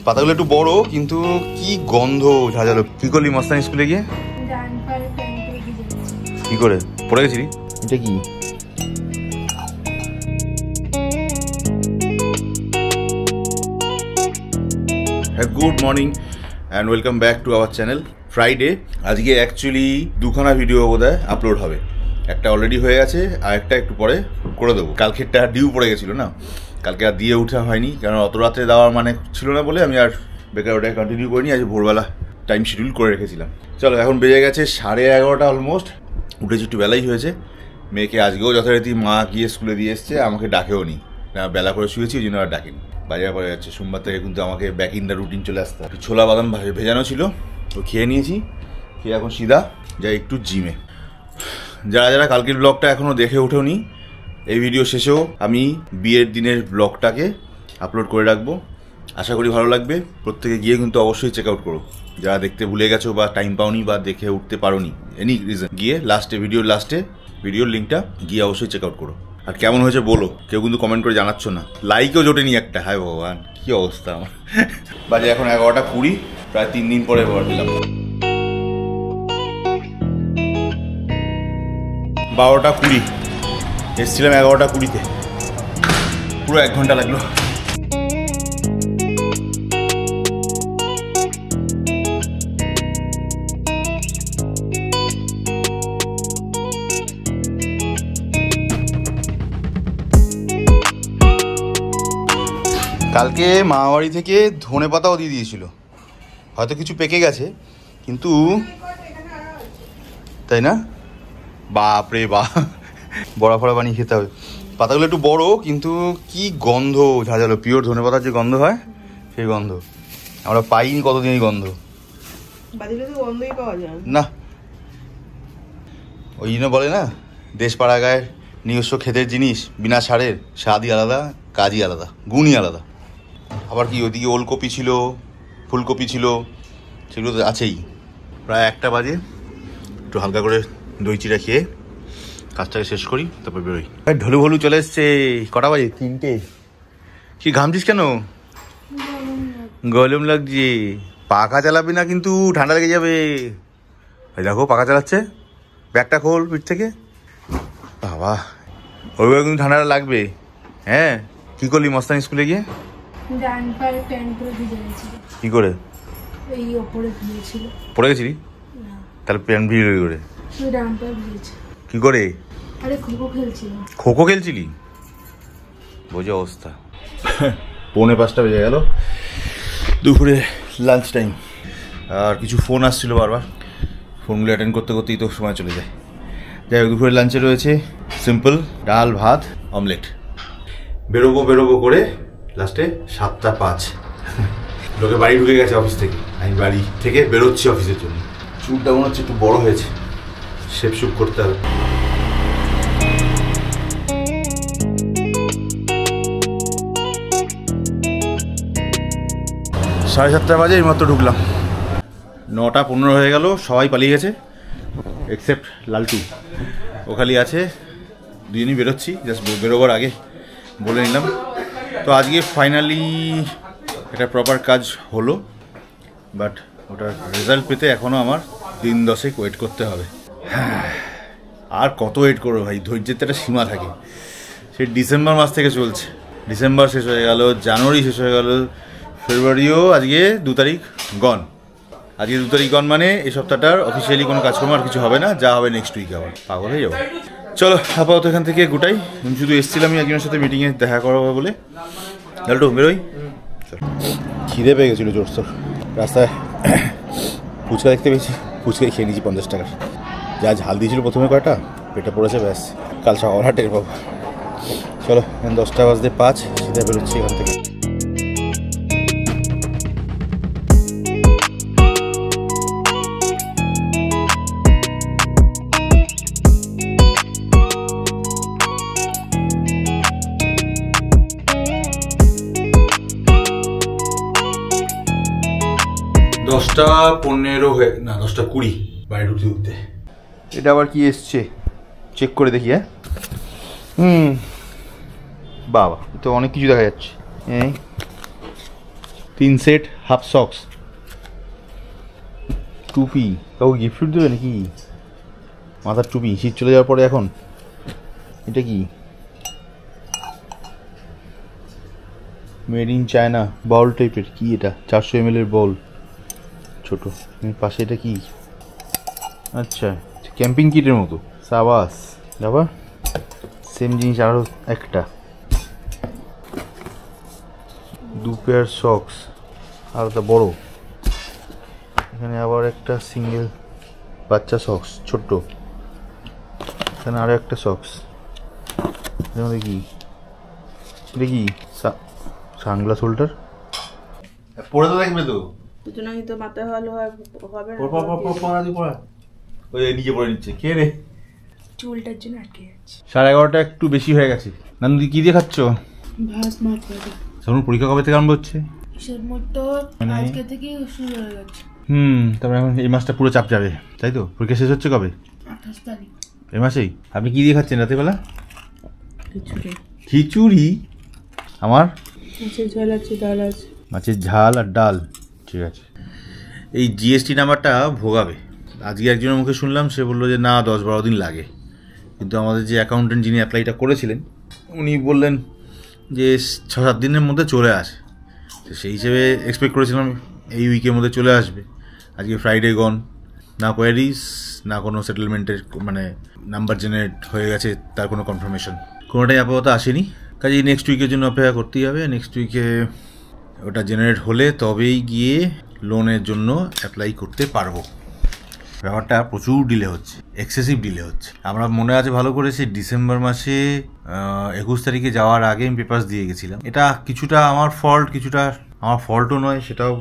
পাতাগুলো একটু বড়, কিন্তু কি গন্ধ ঝাঁঝালো। কি করলি মস্তানি স্কুলে গিয়ে? কি করে পড়ে গেছিলি? এটা কি? Good morning and welcome back to our channel. Friday আজকে অ্যাকচুয়ালি দুখানা ভিডিও বোধহয় আপলোড হবে। একটা অলরেডি হয়ে গেছে, আর একটা একটু পরে করে দেবো। কালকেরটা ডিউ পড়ে গেছিলো না, কালকে আর দিয়ে উঠা হয়নি, কারণ অত রাত্রে দেওয়ার মানে ছিল না বলে আমি আর বেকার ওটাকে কন্টিনিউ করিনি। আজ ভোরবেলা টাইম শিডিউল করে রেখেছিলাম। চলো, এখন বেজে গেছে 11:30 অলমোস্ট। উঠেছি একটু বেলাই হয়েছে। মেয়েকে আজকেও যথারীতি মা গিয়ে স্কুলে দিয়ে এসছে, আমাকে ডাকেও নি, বেলা করে শুয়েছি ওই জন্য আর ডাকেনি। বাজার পরে যাচ্ছে, সোমবার থেকে কিন্তু আমাকে ব্যাক ইন দ্য রুটিন চলে আসতে হবে। ছোলা বাদাম ভেজানো ছিল, তো খেয়ে নিয়েছি। খেয়ে এখন সিধা যাই একটু জিমে। যারা যারা কালকের ব্লগটা এখনও দেখে ওঠেনি, এই ভিডিও শেষেও আমি বিয়ের দিনের ব্লগটাকে আপলোড করে রাখবো। আশা করি ভালো লাগবে। প্রত্যেকে গিয়ে কিন্তু অবশ্যই চেক আউট করো। যারা দেখতে ভুলে গেছো বা টাইম পাওনি বা দেখে উঠতে পারোনি, এনি রিজন, গিয়ে ভিডিওর লিঙ্কটা গিয়ে অবশ্যই চেক আউট করো। আর কেমন হয়েছে বলো, কেউ কিন্তু কমেন্ট করে জানাচ্ছ না, লাইকও জোটেনি একটা। হায় ভগবান, কি অবস্থা আমার। বাজে এখন 11:20, প্রায় 3 দিন পরে বার দিলাম। 12:20 এসেছিলাম, 11:20-তে, পুরো 1 ঘন্টা লাগলো। কালকে মামাবাড়ি থেকে ধনে পাতাও দিয়ে দিয়েছিল, হয়তো কিছু পেকে গেছে, কিন্তু তাই না? বাপরে বাপ, বড়া ফড়া বানিয়ে খেতে হবে। পাতাগুলো একটু বড়, কিন্তু কি গন্ধ ঝাঁঝালো। পিওর ধনে পাতার যে গন্ধ হয়, সেই গন্ধ আমরা পাইনি কতদিন। এই গন্ধ না, ওই জন্য বলে না, দেশ পাড়া গায়ের নিজস্ব ক্ষেতের জিনিস বিনা সারের স্বাদই আলাদা, কাজই আলাদা, গুণই আলাদা। আবার কি ওইদিকে ওলকপি ছিল, ফুলকপি ছিল, সেগুলো তো আছেই। প্রায় 1টা বাজে, একটু হালকা করে দই চিড়া খেয়ে কাজটাকে শেষ করি, তারপর বেরোই। ঢলু ভলু চলে এসছে। কটা বাজে? 3টে। কি ঘামছিস কেন? গরম লাগছে। পাখা চালাবি না কিন্তু, ঠান্ডা লেগে যাবে। দেখো পাখা চালাচ্ছে। ব্যাগটা খোল পিঠ থেকে। বাবা, ওইভাবে কিন্তু ঠান্ডাটা লাগবে। হ্যাঁ, কি করলি মস্তানি স্কুলে গিয়ে? কি করে পড়ে গেছিলি? তাহলে প্যান্ট ভিজে করে কি করে? খো খো খেলছিলি? বোঝে অবস্থা। 4:45 বেজে গেল, দুপুরে লাঞ্চ টাইম। আর কিছু ফোন আসছিল বারবার, ফোনগুলো অ্যাটেন্ড করতে করতেই তো সময় চলে যায়। যাই হোক, দুপুরে লাঞ্চে রয়েছে সিম্পল ডাল ভাত অমলেট। বেরোবো করে লাস্টে 7:05 লোকে বাড়ি ঢুকে গেছে অফিস থেকে। আমি বাড়ি থেকে বেরোচ্ছি অফিসের জন্য। চুলটা মনে হচ্ছে একটু বড় হয়েছে, শেপ শুপ করতে হবে। সাড়ে 7টা বাজে এইমাত্র ঢুকলাম। 9:15 হয়ে গেল, সবাই পালিয়ে গেছে এক্সেপ্ট লালটু। ও খালি আছে, দুজনই বেরোচ্ছি। জাস্ট বেরোবার আগে বলে নিলাম। তো আজকে ফাইনালি একটা প্রপার কাজ হলো, বাট ওটার রেজাল্ট পেতে এখনও আমার 10 ওয়েট করতে হবে। আর কত ওয়েট করবো ভাই, ধৈর্যের তো একটা সীমা থাকে। সে ডিসেম্বর মাস থেকে চলছে। ডিসেম্বর শেষ হয়ে গেল, জানুয়ারি শেষ হয়ে গেল, ফেব্রুয়ারিও আজকে 2 তারিখ গন। আজকে 2 তারিখ গন মানে এই সপ্তাহটার অফিসিয়ালি কোনো কাজকর্ম আর কিছু হবে না, যা হবে নেক্সট উইকে আবার পাগল হয়ে যাবো। চলো আপাতত এখান থেকে গোটাই। আমি শুধু এসেছিলাম একজনের সাথে মিটিংয়ে দেখা করাবো বলে। লালটু বেরোই। খিদে পেয়ে গেছিলো জোরসোর। রাস্তায় ফুচকা দেখতে পেয়েছি, ফুচকাই খেয়ে নিয়েছি 50 টাকার। যা ঝাল দিয়েছিল প্রথমে কয়টা, পেটে পড়েছে, ব্যাস কাল সকালবেলা টের পাবো। চলো, 10:05 সিধা বেরোচ্ছি এখান থেকে। দশটা 15 হয়ে না, 10:20 বাড়ি ঢুকতে। এটা আবার কি এসছে চেক করে দেখি। বাবা, তো অনেক কিছু দেখা যাচ্ছে। 3 সেট হাফ সক্স, টুপি। কাউকে গিফট দেবে নাকি? মাথার টুপি শীত চলে যাওয়ার পরে এখন। এটা কি? মেড ইন চায়না বাউল টাইপের। কি এটা? 400 ml এর বল, ছোট। পাশে এটা কি? আচ্ছা, ক্যাম্পিং কিটের মতো। সাবাস। আবার সেম জিনিস আরও একটা, 2 পেয়ার সক্স, আলাদা বড়। এখানে আবার একটা সিঙ্গেল বাচ্চা সক্স, ছোট্ট। এখানে আরও একটা সক্স। দেখি এটা কি? Sunglass holder. পরে তো দেখবে তো, দুজনেই তো মাথায় ভালো হবে না। ওই নিজে পরে নিচ্ছে। কে রে? চুলটার জন্য আটকে যাচ্ছে। 11:30 একটু বেশি হয়ে গেছে। নান্দু কি দিয়ে খাচ্ছ? ভাত মাছ ভাজা। সামনে পরীক্ষা কবে থেকে আরম্ভ হচ্ছে? কিসের মতো আজকে থেকে শুরু হয়ে গেছে। তারপরে এখন এই মাসটা পুরো চাপ যাবে, তাই তো? পরীক্ষা শেষ হচ্ছে কবে? 28 তারিখ। এই মাসেই। আপনি কি দিয়ে খাচ্ছেন রাতেবেলা? খিচুড়ি। খিচুড়ি? আমার মাছের ঝাল আছে, ডাল আছে। মাছের ঝাল আর ডাল, ঠিক আছে। এই জিএসটি নাম্বারটা ভোগাবে। আজকে একজনের মুখে শুনলাম, সে বললো যে না 10-12 দিন লাগে, কিন্তু আমাদের যে অ্যাকাউন্টেন্ট যিনি অ্যাপ্লাইটা করেছিলেন উনি বললেন যে 6-7 দিনের মধ্যে চলে আসে। তো সেই হিসেবে এক্সপেক্ট করেছিলাম এই উইকের মধ্যে চলে আসবে। আজকে ফ্রাইডে গন, না কোয়ারিজ, না কোনো সেটেলমেন্টের মানে নাম্বার জেনারেট হয়ে গেছে তার কোনো কনফার্মেশন, কোনোটাই আপাতত আসেনি। কাজেই নেক্সট উইকের জন্য অপেক্ষা করতেই হবে। নেক্সট উইকে ওটা জেনারেট হলে তবেই গিয়ে লোনের জন্য অ্যাপ্লাই করতে পারবো। ব্যাপারটা প্রচুর ডিলে হচ্ছে, এক্সেসিভ ডিলে হচ্ছে। আমরা মনে আছে ভালো করে সেই ডিসেম্বর মাসে 21 তারিখে যাওয়ার আগে আমি পেপারস দিয়ে গেছিলাম। এটা কিছুটা আমার ফল্ট, কিছুটা আমার ফল্টও নয়, সেটাও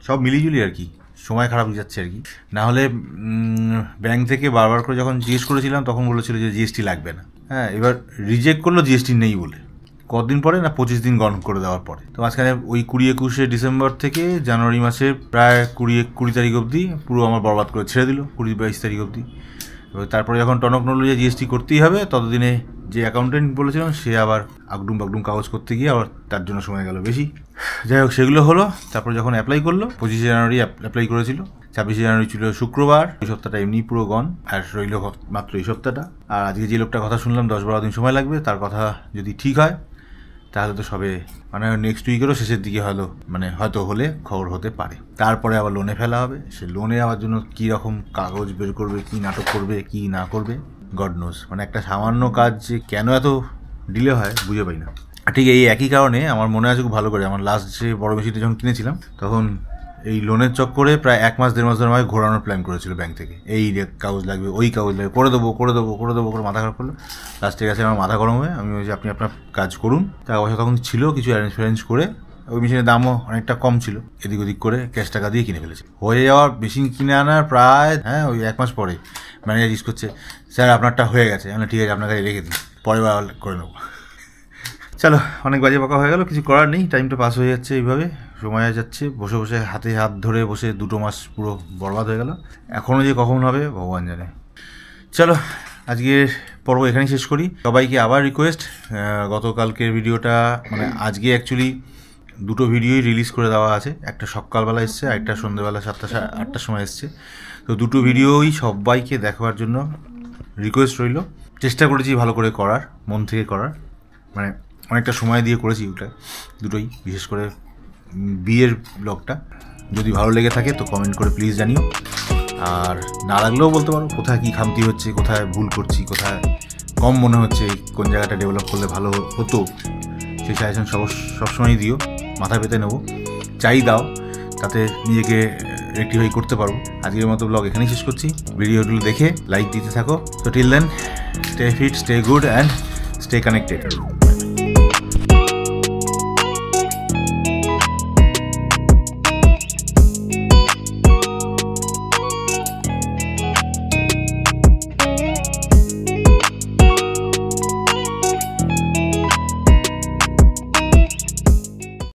সব মিলিজুলি আর কি, সময় খারাপ যাচ্ছে আর কি। না হলে ব্যাংক থেকে বারবার করে যখন জিজ্ঞেস করেছিলাম তখন বলেছিল যে জিএসটি লাগবে না। হ্যাঁ, এবার রিজেক্ট করলো জিএসটি নেই বলে। কতদিন পরে না 25 দিন গণ করে দেওয়ার পরে। তো মাঝখানে ওই 20-21 ডিসেম্বর থেকে জানুয়ারি মাসের প্রায় 20 তারিখ অবধি পুরো আমার বরবাদ করে ছেড়ে দিল, 20-22 তারিখ অবধি। এবার তারপরে যখন টনক নড়লো যে জিএসটি করতেই হবে, ততদিনে যে অ্যাকাউন্টেন্ট বলেছিলাম সে আবার আগডুম বাগডুম কাগজ করতে গিয়ে আবার তার জন্য সময় গেল বেশি। যাই হোক, সেগুলো হলো। তারপরে যখন অ্যাপ্লাই করলো 25 জানুয়ারি অ্যাপ্লাই করেছিল, 26 জানুয়ারি ছিল শুক্রবার। এই সপ্তাহটা এমনি পুরো গন, আর রইল মাত্র এই সপ্তাহটা। আর আজকে যে লোকটার কথা শুনলাম 10-12 দিন সময় লাগবে, তার কথা যদি ঠিক হয় তাহলে তো সবে মানে নেক্সট উইকেরও শেষের দিকে হয়তো হলে খবর হতে পারে। তারপরে আবার লোনে ফেলা হবে। সে লোনে যাওয়ার জন্য কী রকম কাগজ বের করবে, কী নাটক করবে, কী না করবে, গড নোজ। মানে একটা সামান্য কাজ যে কেন এত ডিলে হয় বুঝে পাই না। ঠিক এই একই কারণে আমার মনে আছে খুব ভালো করে, আমার লাস্ট যে বড় মেশিনটা যখন কিনেছিলাম তখন এই লোনের চক্করে প্রায় 1 মাস 1.5 মাস ধরে আমাকে ঘোরানোর প্ল্যান করেছিল ব্যাংক থেকে। এই কাগজ লাগবে, ওই কাগজ লাগবে, করে দেবো করে মাথা খারাপ করলো। লাস্টে গেছে আমার মাথা গরম হয়ে আমি বলছি আপনি আপনার কাজ করুন। টাকা পয়সা তখন ছিল কিছু অ্যারেঞ্জ করে, ওই মেশিনের দামও অনেকটা কম ছিল, এদিক ওদিক করে ক্যাশ টাকা দিয়ে কিনে ফেলেছি। হয়ে যাওয়ার মেশিন কিনে আনার প্রায় ওই 1 মাস পরে ম্যানেজার জিজ্ঞেস করছে স্যার আপনারটা হয়ে গেছে। আমি ঠিক আছে, আপনার কাছে রেখে দিন, পরে বার করে নেবো। চলো, অনেক বাজে বকা হয়ে গেল, কিছু করার নেই। টাইমটা পাস হয়ে যাচ্ছে এইভাবে, সময় যাচ্ছে। বসে বসে হাতে হাত ধরে বসে 2 মাস পুরো বরবাদ হয়ে গেল। এখনও যে কখন হবে ভগবান জানে। চলো, আজকের পর্ব এখানেই শেষ করি। সবাইকে আবার রিকোয়েস্ট, গতকালকের ভিডিওটা মানে আজকে অ্যাকচুয়ালি 2টো ভিডিওই রিলিজ করে দেওয়া আছে। একটা সকালবেলা এসছে, আর একটা সন্ধ্যেবেলা 7টা-8টার সময় এসছে। তো 2টো ভিডিওই সবাইকে দেখার জন্য রিকোয়েস্ট রইল। চেষ্টা করেছি ভালো করে করার, মন থেকে করার, মানে অনেকটা সময় দিয়ে করেছি ওটা দুটোই। বিশেষ করে বিয়ের ব্লগটা যদি ভালো লেগে থাকে তো কমেন্ট করে প্লিজ জানিও। আর না লাগলেও বলতে পারো কোথায় কী খামতি হচ্ছে, কোথায় ভুল করছি, কোথায় কম মনে হচ্ছে, কোন জায়গাটা ডেভেলপ করলে ভালো হতো, সেই সাজেশন সবসময়ই দিও, মাথা পেতে নেবো। চাই দাও, তাতে নিজেকে রেক্টিফাই করতে পারবো। আজকের মতো ব্লগ এখানেই শেষ করছি। ভিডিওগুলো দেখে লাইক দিতে থাকো। তো till then, stay fit, stay good and stay connected.